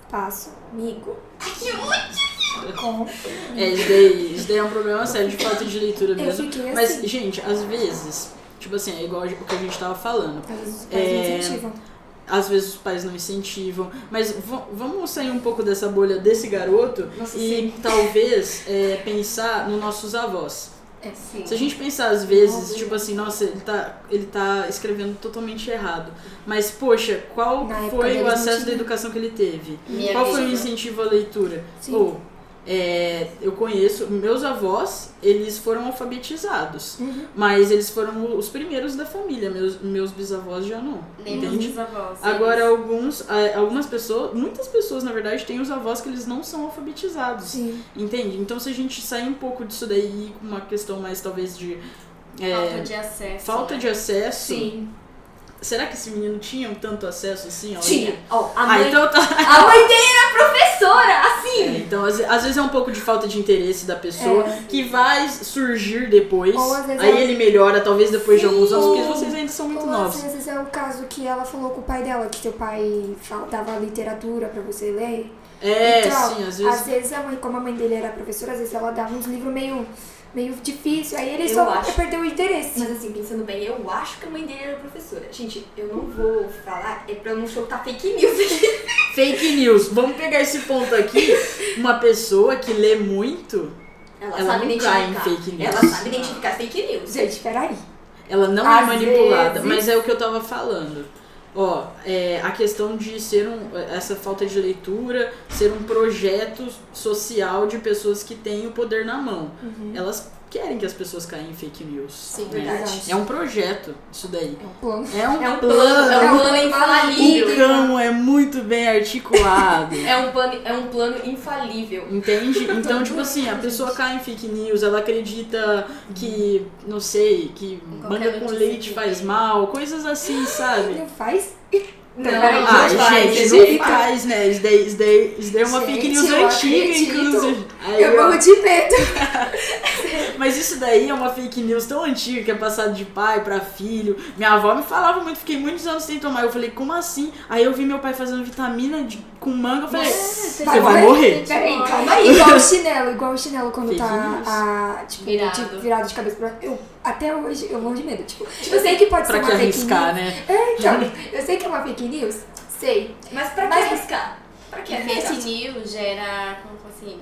Speaker 3: espaço, migo.
Speaker 4: Ai, que ódio!
Speaker 3: Com.
Speaker 1: Isso daí é um problema sério de falta de leitura mesmo.
Speaker 3: Eu fiquei
Speaker 1: Mas,
Speaker 3: assim.
Speaker 1: gente, às vezes, tipo assim, é igual o que a gente tava falando.
Speaker 3: Às vezes os pais não incentivam.
Speaker 1: Às vezes os pais não incentivam, mas vamos sair um pouco dessa bolha desse garoto
Speaker 4: Nossa,
Speaker 1: e
Speaker 4: sim.
Speaker 1: talvez pensar nos nossos avós.
Speaker 2: Sim.
Speaker 1: Se a gente pensar às vezes, tipo assim, nossa, ele tá escrevendo totalmente errado. Mas, poxa, qual
Speaker 3: Na época
Speaker 1: foi o
Speaker 3: deles não
Speaker 1: acesso da
Speaker 3: tinha.
Speaker 1: educação que ele teve?
Speaker 2: Minha
Speaker 1: Qual foi o
Speaker 2: amiga.
Speaker 1: incentivo à leitura?
Speaker 3: Sim.
Speaker 1: Eu conheço, meus avós, eles foram alfabetizados, mas eles foram os primeiros da família, meus bisavós já não,
Speaker 2: Nem meus
Speaker 1: entende?
Speaker 2: bisavós.
Speaker 1: Agora, algumas pessoas, muitas pessoas, na verdade, têm os avós que eles não são alfabetizados,
Speaker 3: Sim.
Speaker 1: entende? Então, se a gente sair um pouco disso daí, com uma questão mais, talvez, de...
Speaker 2: Falta de acesso.
Speaker 1: falta
Speaker 2: né?
Speaker 1: de acesso...
Speaker 4: Sim.
Speaker 1: Será que esse menino tinha tanto acesso assim?
Speaker 4: Tinha. Ó, a mãe
Speaker 1: então tá...
Speaker 4: dele era professora, assim.
Speaker 1: Então, às vezes é um pouco de falta de interesse da pessoa, que vai surgir depois,
Speaker 3: Ou às vezes
Speaker 1: aí
Speaker 3: ela-
Speaker 1: ele melhora, talvez depois de alguns anos,
Speaker 3: Ou-
Speaker 1: porque vocês ainda são muito
Speaker 3: Ou
Speaker 1: novos.
Speaker 3: às vezes é o caso que ela falou com o pai dela, que seu pai dava literatura pra você ler. Então,
Speaker 1: Sim,
Speaker 3: às vezes a mãe, como a mãe dele era professora, às vezes ela dava uns livros meio difícil, aí ele
Speaker 4: Eu
Speaker 3: só
Speaker 4: acho.
Speaker 3: perdeu o interesse.
Speaker 4: Mas assim, pensando bem, eu acho que a mãe dele era professora. Gente, eu não vou falar, é pra eu não soltar fake news aqui.
Speaker 1: Fake news. Vamos pegar esse ponto aqui. Uma pessoa que lê muito,
Speaker 4: Ela
Speaker 1: Ela
Speaker 4: sabe
Speaker 1: não cai em
Speaker 4: identificar.
Speaker 1: fake news.
Speaker 4: Ela sabe identificar fake news.
Speaker 3: Gente, peraí.
Speaker 1: ela não
Speaker 3: Às
Speaker 1: é manipulada,
Speaker 3: vezes-
Speaker 1: mas é o que eu tava falando. Ó, a questão de ser essa falta de leitura, ser um projeto social de pessoas que têm o poder na mão. Elas querem que as pessoas caem em fake news.
Speaker 3: Sim,
Speaker 1: né?
Speaker 3: verdade.
Speaker 1: É um projeto, isso daí.
Speaker 3: É um plano.
Speaker 1: É um
Speaker 4: É um
Speaker 1: plano.
Speaker 4: é um plano
Speaker 1: O
Speaker 4: infalível.
Speaker 1: cão é muito bem articulado.
Speaker 4: É um plano infalível.
Speaker 1: Entende? Então, tipo assim, a pessoa cai em fake news, ela acredita que, não sei, que
Speaker 2: Qualquer
Speaker 1: manga com
Speaker 2: notícia
Speaker 1: leite
Speaker 2: que
Speaker 1: faz
Speaker 2: tem.
Speaker 1: mal, coisas assim, sabe?
Speaker 3: Não faz?
Speaker 4: Não,
Speaker 3: peraí,
Speaker 1: Ah,
Speaker 4: não faz,
Speaker 1: gente,
Speaker 4: não
Speaker 1: não
Speaker 4: faz.
Speaker 1: faz, né? Isso daí é uma fake news
Speaker 3: eu
Speaker 1: antiga,
Speaker 3: acredito.
Speaker 1: inclusive. Aí,
Speaker 3: Eu
Speaker 1: ó,
Speaker 3: morro de medo.
Speaker 1: mas isso daí é uma fake news tão antiga que é passado de pai pra filho. Minha avó me falava muito, fiquei muitos anos sem tomar. Eu falei, como assim? Aí eu vi meu pai fazendo vitamina com manga, eu falei, você vai morrer.
Speaker 3: Peraí, calma aí. Igual o chinelo quando
Speaker 1: Fake
Speaker 3: tá
Speaker 1: news.
Speaker 3: tipo,
Speaker 2: Virado.
Speaker 3: virado de cabeça pra... Até hoje eu morro de medo. Tipo, eu sei que pode
Speaker 1: Pra
Speaker 3: ser
Speaker 1: que
Speaker 3: uma fake
Speaker 1: arriscar,
Speaker 3: news.
Speaker 1: né?
Speaker 3: Então, eu sei que é uma fake news. Sei.
Speaker 4: Mas pra que
Speaker 3: Mas-
Speaker 4: arriscar? Pra que arriscar?
Speaker 2: Fake news gera, como assim,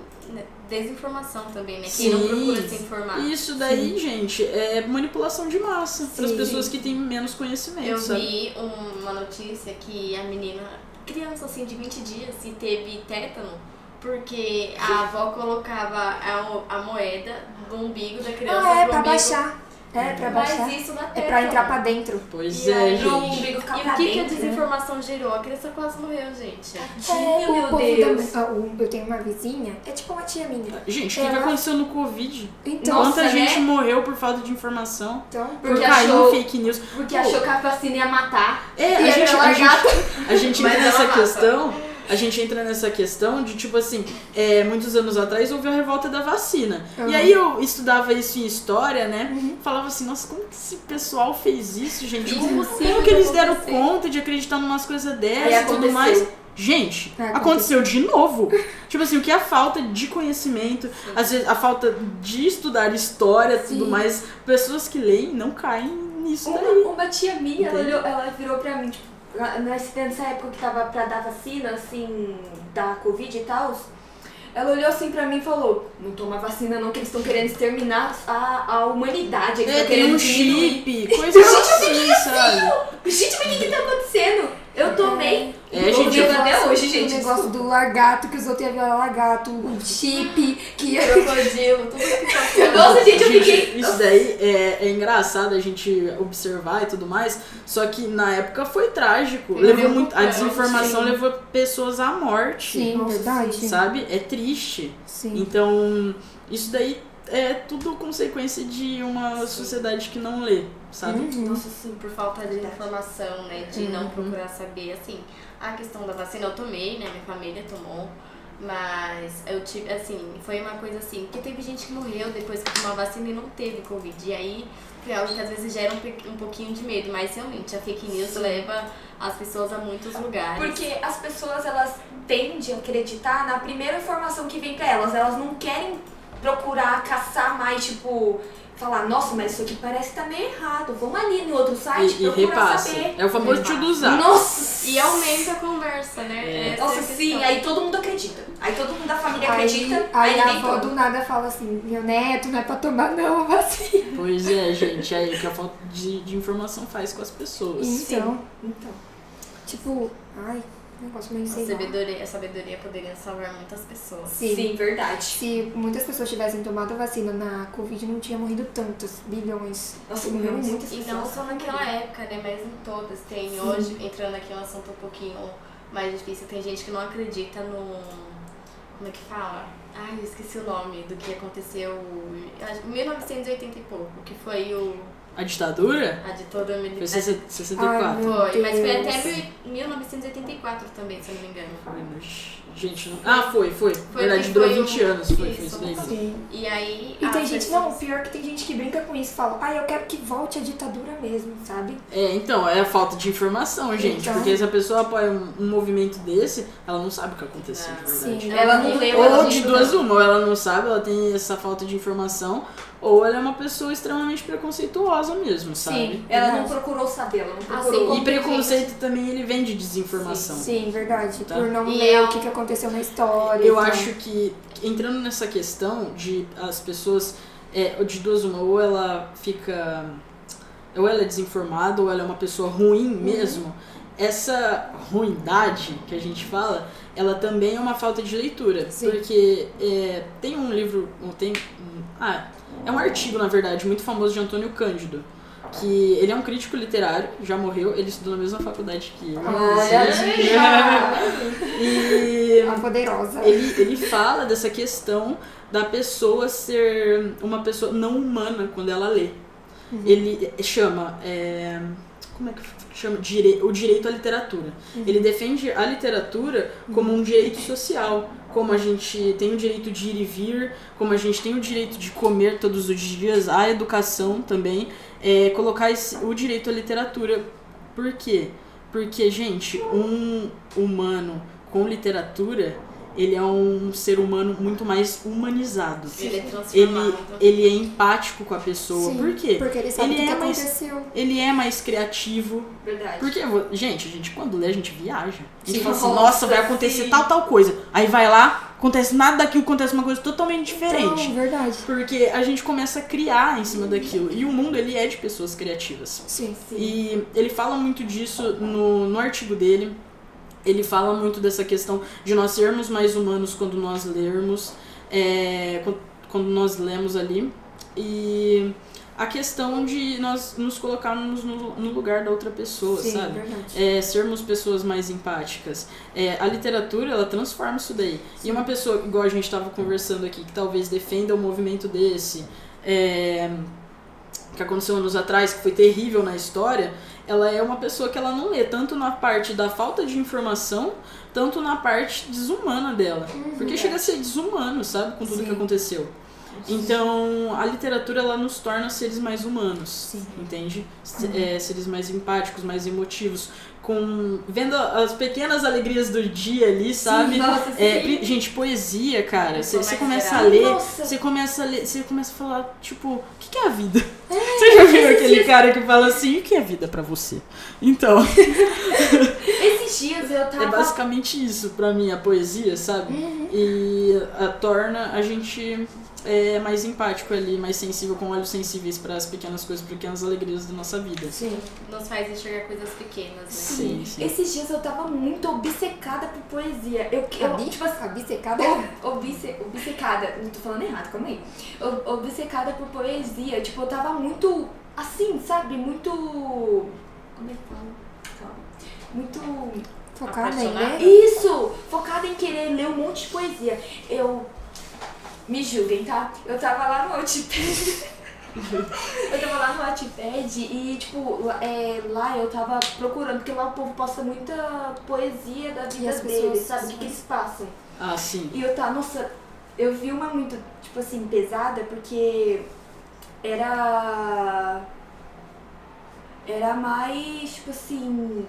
Speaker 2: desinformação também, né? Quem não
Speaker 1: Sim.
Speaker 2: procura se informar.
Speaker 1: Isso daí, gente, é manipulação de massa para as
Speaker 3: Sim.
Speaker 1: pessoas que têm menos conhecimento,
Speaker 2: Eu
Speaker 1: sabe?
Speaker 2: vi uma notícia que a menina, criança assim de 20 dias, e teve tétano porque a avó colocava a moeda do umbigo da criança
Speaker 3: Ah, é
Speaker 2: pro
Speaker 3: pra
Speaker 2: umbigo.
Speaker 3: baixar. É pra baixar.
Speaker 4: Mas isso dá
Speaker 3: É
Speaker 4: tétano.
Speaker 3: pra entrar pra dentro.
Speaker 1: Pois
Speaker 2: E
Speaker 1: é,
Speaker 2: aí,
Speaker 4: Pro
Speaker 1: gente.
Speaker 4: umbigo ficar
Speaker 2: E
Speaker 4: pra
Speaker 2: o que a
Speaker 4: dentro, né?
Speaker 2: desinformação gerou? A criança quase morreu, gente.
Speaker 4: Tadinha, meu
Speaker 3: o povo
Speaker 4: Deus.
Speaker 3: eu tenho uma vizinha, é tipo uma tia minha.
Speaker 1: Gente, o que
Speaker 3: Ela-
Speaker 1: aconteceu no Covid?
Speaker 3: Então,
Speaker 4: Nossa,
Speaker 1: Quanta gente
Speaker 4: né?
Speaker 1: morreu por falta de informação?
Speaker 3: então
Speaker 1: Por
Speaker 4: Porque
Speaker 1: cair
Speaker 4: achou-
Speaker 1: em fake news.
Speaker 4: Porque
Speaker 1: Pô,
Speaker 4: achou que a vacina ia matar.
Speaker 1: É,
Speaker 3: E
Speaker 1: a
Speaker 3: era
Speaker 1: gente,
Speaker 3: ela
Speaker 1: a gente
Speaker 2: Mas
Speaker 1: entra
Speaker 2: ela
Speaker 1: nessa
Speaker 2: mata.
Speaker 1: questão. A gente entra nessa questão de, tipo assim, muitos anos atrás houve a revolta da vacina.
Speaker 3: Uhum.
Speaker 1: E aí eu estudava isso em história, né? Falava assim, nossa, como que esse pessoal fez isso, gente? Como que eles deram conta de acreditar numas coisas
Speaker 4: Aí
Speaker 1: dessas e tudo
Speaker 4: aconteceu.
Speaker 1: mais? Gente,
Speaker 3: É,
Speaker 1: aconteceu de novo. Tipo assim, o que é a falta de conhecimento, às vezes a falta de estudar história e tudo
Speaker 3: Sim.
Speaker 1: mais, pessoas que leem não caem nisso daí.
Speaker 4: Uma tia minha,
Speaker 1: Entende?
Speaker 4: ela virou pra mim, tipo, nessa época que tava pra dar vacina, assim, da Covid e tal, ela olhou assim pra mim e falou, não toma vacina não, que eles estão querendo exterminar a humanidade, eles
Speaker 1: É,
Speaker 4: estão
Speaker 1: tem
Speaker 4: querendo
Speaker 1: um
Speaker 4: diminuir."
Speaker 1: chip, coisa assim, sabe?
Speaker 4: Gente, mas o que tá acontecendo? Eu tomei.
Speaker 1: É,
Speaker 4: Tô
Speaker 1: gente,
Speaker 4: vendo
Speaker 1: eu-
Speaker 4: até hoje,
Speaker 3: O
Speaker 4: gente.
Speaker 3: negócio do largato, que os outros iam virar largato, o chip, que
Speaker 2: Crocodilo, tudo que tá
Speaker 4: Nossa, gente, eu
Speaker 1: Gente,
Speaker 4: fiquei...
Speaker 1: isso daí é engraçado a gente observar e tudo mais, só que na época foi trágico. Levou muito, a desinformação
Speaker 3: Sim.
Speaker 1: levou pessoas à morte,
Speaker 3: Sim, verdade.
Speaker 1: sabe? É triste.
Speaker 3: Sim.
Speaker 1: Então, isso daí é tudo consequência de uma sociedade que não lê, sabe?
Speaker 2: Nossa, sim, por falta de informação, né? De não procurar saber, assim, a questão da vacina eu tomei, né? Minha família tomou, mas eu tive, assim, foi uma coisa assim, porque teve gente que morreu depois que tomou a vacina e não teve Covid. E aí foi algo que às vezes gera um pouquinho de medo, mas realmente a fake news leva as pessoas a muitos lugares.
Speaker 4: Porque as pessoas, elas tendem a acreditar na primeira informação que vem pra elas. Elas não querem procurar caçar mais, tipo, falar, nossa, mas isso aqui parece que tá meio errado. Vamos ali no outro site
Speaker 1: E
Speaker 4: procurar
Speaker 1: repassa.
Speaker 4: saber.
Speaker 1: É o famoso tio do zap.
Speaker 4: Nossa!
Speaker 2: E aumenta a conversa, né? Essa
Speaker 4: Nossa,
Speaker 2: é a
Speaker 4: sim,
Speaker 2: questão.
Speaker 4: aí todo mundo acredita. Aí todo mundo da família acredita,
Speaker 3: Aí a
Speaker 4: ninguém
Speaker 3: avó
Speaker 4: toma.
Speaker 3: do nada fala assim, meu neto, não é pra tomar não a vacina.
Speaker 1: Pois é, gente, é o que a falta de informação faz com as pessoas.
Speaker 3: Então,
Speaker 4: Então.
Speaker 3: tipo, ai, negócio meio sei lá.
Speaker 2: A sabedoria poderia salvar muitas pessoas.
Speaker 3: Sim.
Speaker 4: Verdade.
Speaker 3: Se muitas pessoas tivessem tomado a vacina na Covid, não tinha morrido tantos bilhões.
Speaker 4: Nossa, morreram
Speaker 3: milhões.
Speaker 4: muitas
Speaker 2: E
Speaker 4: pessoas.
Speaker 2: não só naquela época, né? Mas em todas. Tem hoje, entrando aqui um assunto um pouquinho mais difícil, tem gente que não acredita no... Como é que fala? Ai, eu esqueci o nome do que aconteceu em 1980 e pouco, que foi
Speaker 1: A ditadura
Speaker 2: a ditadura
Speaker 1: foi
Speaker 2: militar.
Speaker 1: 64.
Speaker 3: Ai, meu
Speaker 2: Foi, mas foi
Speaker 3: Deus.
Speaker 2: até 1984 também, se eu não me engano.
Speaker 1: Gente, não... Ah, foi. Verdade,
Speaker 2: que
Speaker 1: durou
Speaker 2: foi
Speaker 1: 20
Speaker 2: o-
Speaker 1: anos, foi
Speaker 2: isso.
Speaker 1: isso daí.
Speaker 3: Sim.
Speaker 2: E aí.
Speaker 3: E
Speaker 2: as
Speaker 3: tem gente,
Speaker 2: pessoas-
Speaker 3: não, pior que tem gente que brinca com isso, fala, eu quero que volte a ditadura mesmo, sabe?
Speaker 1: Então, é a falta de informação, gente.
Speaker 3: Então.
Speaker 1: Porque se a pessoa apoia um movimento desse, ela não sabe o que aconteceu, de verdade.
Speaker 3: Sim.
Speaker 4: Ela não leu, ela
Speaker 1: Ou
Speaker 4: não
Speaker 1: de
Speaker 4: estudou.
Speaker 1: duas uma, ou ela não sabe, ela tem essa falta de informação, ou ela é uma pessoa extremamente preconceituosa mesmo, sabe?
Speaker 3: Sim.
Speaker 4: Ela não
Speaker 3: Verdade.
Speaker 4: procurou saber, ela não
Speaker 2: Assim
Speaker 4: procurou.
Speaker 2: como-
Speaker 1: E preconceito também, ele vem de desinformação.
Speaker 3: Sim, verdade.
Speaker 1: Tá.
Speaker 3: Por não
Speaker 2: E
Speaker 3: ler
Speaker 2: é
Speaker 3: o que aconteceu na história.
Speaker 1: Eu
Speaker 3: e tal.
Speaker 1: acho que, entrando nessa questão de as pessoas, de duas uma, ou ela fica, ou ela é desinformada, ou ela é uma pessoa ruim mesmo, essa ruindade que a gente fala, ela também é uma falta de leitura.
Speaker 3: Sim.
Speaker 1: Porque tem um livro, É um artigo, na verdade, muito famoso de Antônio Cândido. Que ele é um crítico literário, já morreu, ele estudou na mesma faculdade que eu. E
Speaker 3: A poderosa.
Speaker 1: ele fala dessa questão da pessoa ser uma pessoa não humana quando ela lê. Ele chama... como é que chama? O direito à literatura. Ele defende a literatura como um direito social. Como a gente tem o direito de ir e vir, como a gente tem o direito de comer todos os dias, a educação também. Colocar o direito à literatura. Por quê? Porque, gente, um humano com literatura, ele é um ser humano muito mais humanizado.
Speaker 2: Ele é transformado.
Speaker 1: Ele é empático com a pessoa.
Speaker 3: Sim,
Speaker 1: Por quê?
Speaker 3: porque ele sabe o que
Speaker 1: mais,
Speaker 3: aconteceu.
Speaker 1: ele é mais criativo.
Speaker 4: Verdade.
Speaker 1: Porque, gente, a gente quando lê, a gente viaja. A gente
Speaker 4: Sim.
Speaker 1: fala assim, nossa, vai acontecer
Speaker 4: Sim.
Speaker 1: tal coisa. Aí vai lá, acontece nada daquilo, acontece uma coisa totalmente diferente.
Speaker 3: Então, verdade.
Speaker 1: Porque a gente começa a criar em cima daquilo. E o mundo, ele é de pessoas criativas.
Speaker 3: Sim.
Speaker 1: E ele fala muito disso no artigo dele. Ele fala muito dessa questão de nós sermos mais humanos quando nós lermos, quando nós lemos ali. E a questão de nós nos colocarmos no lugar da outra pessoa,
Speaker 3: Sim,
Speaker 1: sabe?
Speaker 3: verdade.
Speaker 1: Sermos pessoas mais empáticas. A literatura, ela transforma isso daí. E uma pessoa, igual a gente estava conversando aqui, que talvez defenda um movimento desse, que aconteceu anos atrás, que foi terrível na história, ela é uma pessoa que ela não lê tanto na parte da falta de informação, tanto na parte desumana dela. Porque chega a ser desumano, sabe? Com tudo que aconteceu. Então, a literatura, ela nos torna seres mais humanos, entende? Seres mais empáticos, mais emotivos, vendo as pequenas alegrias do dia ali, sabe?
Speaker 4: Nossa, sim.
Speaker 1: Gente, poesia, cara, você começa a
Speaker 2: geral.
Speaker 1: ler,
Speaker 4: Nossa.
Speaker 1: você começa a falar, tipo, o que é a vida? Você já viu aquele cara que fala assim, o que é vida pra você? Então,
Speaker 4: Esses dias eu tava...
Speaker 1: é basicamente isso pra mim, a poesia, sabe? E torna a gente mais empático ali, mais sensível, com olhos sensíveis para as pequenas coisas, pequenas alegrias da nossa vida.
Speaker 3: Sim.
Speaker 2: Nos faz enxergar coisas pequenas, né?
Speaker 1: Sim.
Speaker 4: Esses dias eu tava muito obcecada por poesia. Eu tipo assim,
Speaker 3: Obcecada?
Speaker 4: obcecada. Não tô falando errado, calma aí. Obcecada por poesia. Tipo, eu tava muito assim, sabe? Muito... Como é que fala? Calma. Muito...
Speaker 3: Focada em
Speaker 2: Apaixonada?
Speaker 3: ler?
Speaker 4: Isso! Focada em querer ler um monte de poesia. Me julguem, tá? Eu tava lá no Wattpad. E, tipo, lá eu tava procurando, porque lá o povo posta muita poesia da vida
Speaker 3: as
Speaker 4: deles,
Speaker 3: pessoas-
Speaker 4: sabe? O que eles passam.
Speaker 1: Ah, sim.
Speaker 4: E nossa, eu vi uma muito, tipo assim, pesada, porque era mais, tipo assim...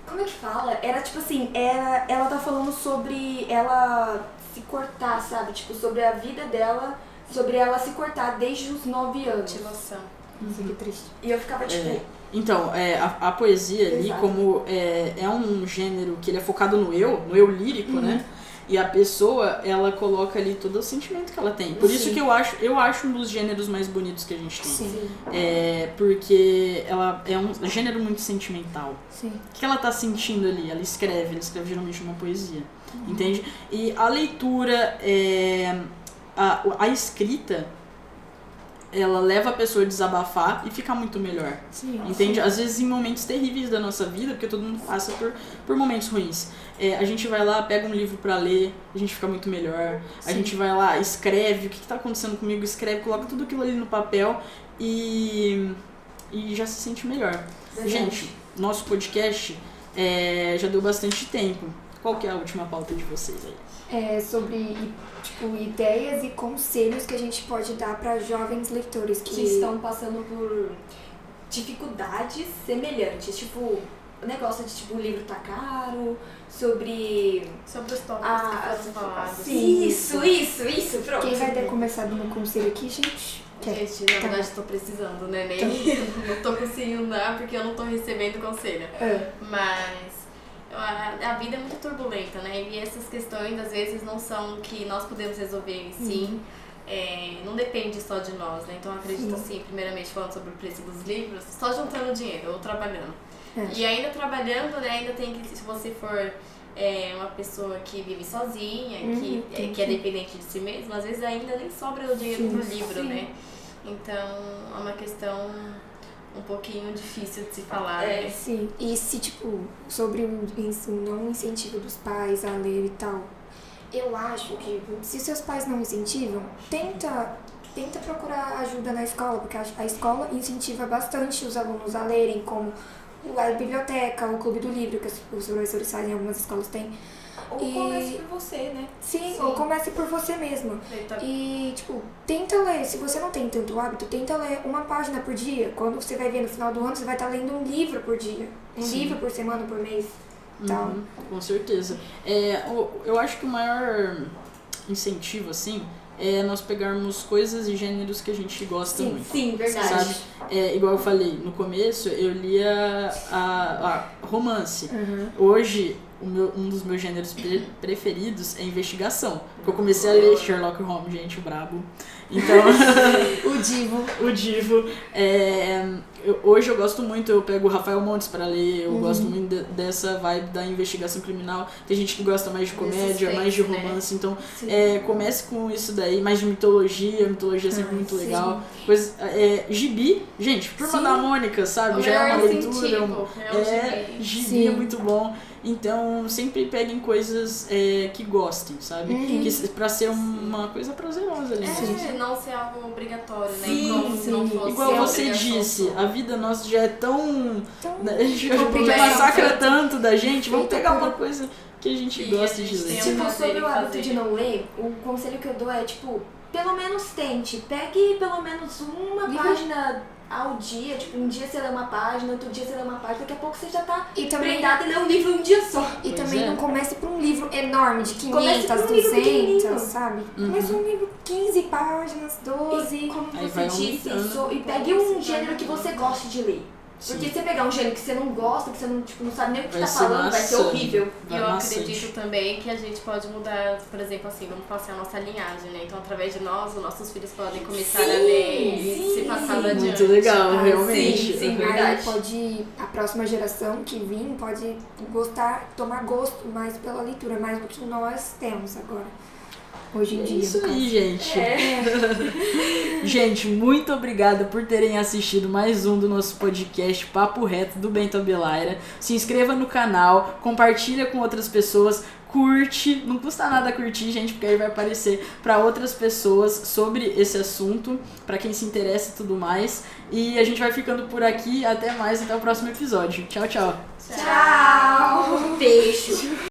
Speaker 4: Como é que fala? Era tipo assim, ela tá falando sobre ela se cortar, sabe? Tipo, sobre a vida dela, sobre ela se cortar desde os 9 anos.
Speaker 2: Motivação.
Speaker 3: Nossa, que triste.
Speaker 4: E eu ficava tipo...
Speaker 1: Então, a poesia ali,
Speaker 4: Exato.
Speaker 1: como é um gênero que ele é focado no eu lírico, né? E a pessoa, ela coloca ali todo o sentimento que ela tem. Por isso que eu acho um dos gêneros mais bonitos que a gente tem.
Speaker 3: Sim.
Speaker 1: Porque ela é um gênero muito sentimental.
Speaker 3: Sim.
Speaker 1: O que ela tá sentindo ali? Ela escreve geralmente uma poesia. Entende? E a leitura, a escrita, ela leva a pessoa a desabafar e ficar muito melhor.
Speaker 3: Sim.
Speaker 1: Entende? Às vezes em momentos terríveis da nossa vida, porque todo mundo passa por momentos ruins. A gente vai lá, pega um livro pra ler, a gente fica muito melhor. A gente vai lá, escreve o que tá acontecendo comigo, escreve, coloca tudo aquilo ali no papel e já se sente melhor. Gente, nosso podcast já deu bastante tempo. Qual que é a última pauta de vocês aí?
Speaker 3: Sobre, tipo, ideias e conselhos que a gente pode dar para jovens leitores
Speaker 4: que estão passando por dificuldades semelhantes. Tipo, o negócio de, tipo, o livro tá caro, sobre
Speaker 2: Os tópicos que foram falados.
Speaker 4: Sim. Isso, pronto.
Speaker 3: Quem vai ter começado no conselho aqui, gente?
Speaker 2: Gente, na verdade tô precisando, né? Não tô conseguindo dar porque eu não tô recebendo conselho. Mas a vida é muito turbulenta, né? E essas questões, às vezes, não são que nós podemos resolver sim. Não depende só de nós, né? Então eu acredito assim, primeiramente falando sobre o preço dos livros, só juntando dinheiro ou trabalhando. E ainda trabalhando, né? Ainda tem que, se você for uma pessoa que vive sozinha, que é dependente de si mesma, às vezes ainda nem sobra o dinheiro pro livro, né? Então, é uma questão um pouquinho difícil de se falar, né?
Speaker 3: Sim, e se, tipo, sobre o não incentivo dos pais a ler e tal, eu acho que se seus pais não incentivam, tenta procurar ajuda na escola, porque a escola incentiva bastante os alunos a lerem, como a biblioteca, o clube do livro, que os professores fazem, algumas escolas têm.
Speaker 4: Ou comece por você, né?
Speaker 3: Sim, ou comece por você mesmo. E, tipo, tenta ler. Se você não tem tanto hábito, tenta ler uma página por dia. Quando você vai ver no final do ano, você vai estar lendo um livro por dia. Livro por semana, por mês. Tal.
Speaker 1: Com certeza. Eu acho que o maior incentivo, assim, é nós pegarmos coisas e gêneros que a gente gosta muito.
Speaker 4: Sim, verdade.
Speaker 1: Sabe? Igual eu falei, no começo eu lia a romance. Hoje, um dos meus gêneros preferidos é investigação. Porque eu comecei a ler Sherlock Holmes, gente, o brabo. Então, o Divo. Hoje eu gosto muito, eu pego o Rafael Montes pra ler, eu gosto muito dessa vibe da investigação criminal. Tem gente que gosta mais de comédia, mais de romance, então comece com isso daí, mais de mitologia é sempre muito legal. Gibi, gente, Turma da Mônica, sabe? Já é uma leitura, gibi é muito bom. Então, sempre peguem coisas que gostem, sabe? Pra ser uma coisa prazerosa ali.
Speaker 2: Não ser algo obrigatório, né?
Speaker 1: Sim,
Speaker 2: se não fosse
Speaker 1: igual você disse, a vida nossa já é tão já massacra tanto da gente. Vamos pegar uma coisa que a gente gosta de ler.
Speaker 4: Tipo, sobre o hábito de não ler, o conselho que eu dou é, tipo, pelo menos tente. Pegue pelo menos uma página ao dia, tipo, um dia você lê uma página, outro dia você lê uma página, daqui a pouco você já tá prendado e lê um livro um dia só.
Speaker 3: E também não comece por um livro enorme, de 500, 200, sabe? Comece um livro 15 páginas, 12.
Speaker 4: E como você disse, e pegue um gênero que você goste de ler. Porque se você pegar um gênero que você não gosta, que você não sabe nem o que tá falando, vai ser horrível.
Speaker 2: E eu acredito também que a gente pode mudar, por exemplo, assim, vamos passar a nossa linhagem, né? Então, através de nós, os nossos filhos podem começar a ler e se passar adiante.
Speaker 1: Muito legal, realmente.
Speaker 3: Sim, verdade. A próxima geração que vir pode tomar gosto mais pela leitura, mais do que nós temos agora. Hoje em dia.
Speaker 1: Isso aí, gente. Gente, muito obrigada por terem assistido mais um do nosso podcast Papo Reto do Bento Abelaira. Se inscreva no canal, compartilha com outras pessoas, curte, não custa nada curtir, gente, porque aí vai aparecer para outras pessoas sobre esse assunto, para quem se interessa e tudo mais. E a gente vai ficando por aqui, até mais, até o próximo episódio. Tchau, tchau.
Speaker 4: Tchau. Beijo.